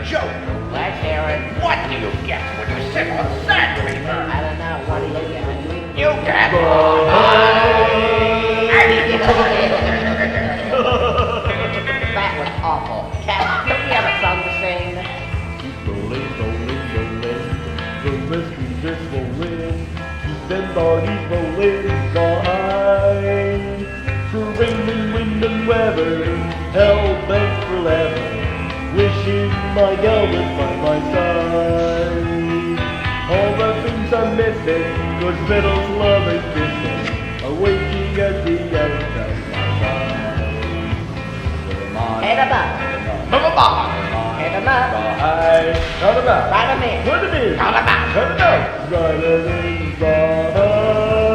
joke. Let's hear it. What do you get when you sit on sandpaper? I don't know. What do you get? You get That was awful. Cat, don't you have a song to sing? Rolling, rolling, rolling, the whiskey just rolling, keep them doggies rolling behind. Through rain and wind and weather, hell bent forever, wishing my gal was by my side. All the things I'm missing, 'cause Fiddle's love is missing, are waiting at the end of my life. Head 'em up. Move along. Head 'em up. Right, cut him out. Ride 'em in. Put him in. Cut 'em out. Cut him out. Right in behind.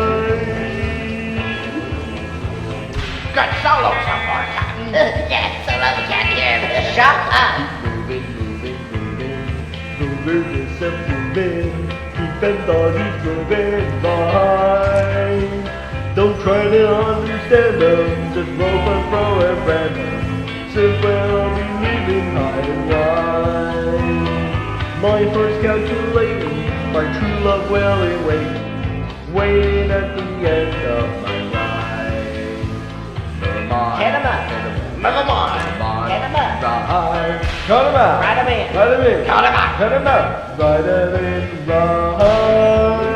Good solo so far, Cotton. Yes, so love we can't hear him. Shut up. Moving, moving, moving. Moving is moving. Keep them doggies moving behind. Don't try to understand them. Just rope and throw and brand them. Simply I'll be leaving high and wide. My first calculating, my true love well waiting, waiting at the end of my ride. Head 'em up. Move along. Head 'em up. Right. Cut him out. Ride 'em in. Cut him in. Cut 'em out. Cut him out. Right in behind.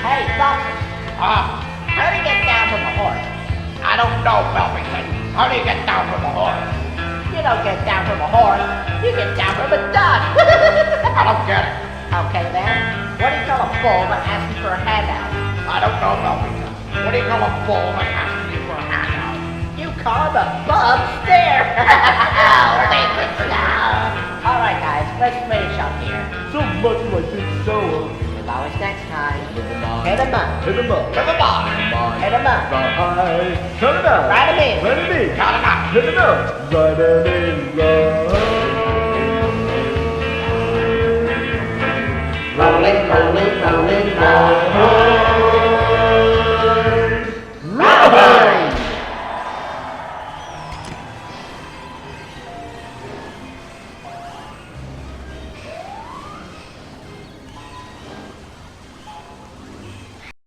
Hey, Foxes. How do you get down from a horse? I don't know, Belvington. How do you get down from a horse? You don't get down from a horse. You get down from a duck. I don't get it. Okay then. What do you call a bull that asks you for a handout? I don't know, Belvington. What do you call a bull that asks you for a handout? You call him a bum stare. Oh, think it's now. All right, guys. Let's finish up here. So much like this show. As always, next time. Hit 'em up. Hit him up. Move along. Hit 'em up. Right. Cut him out. Ride 'em in. Let him in. Cut 'em out. Hit him out. Right in Rolling, rolling, rolling, rolling.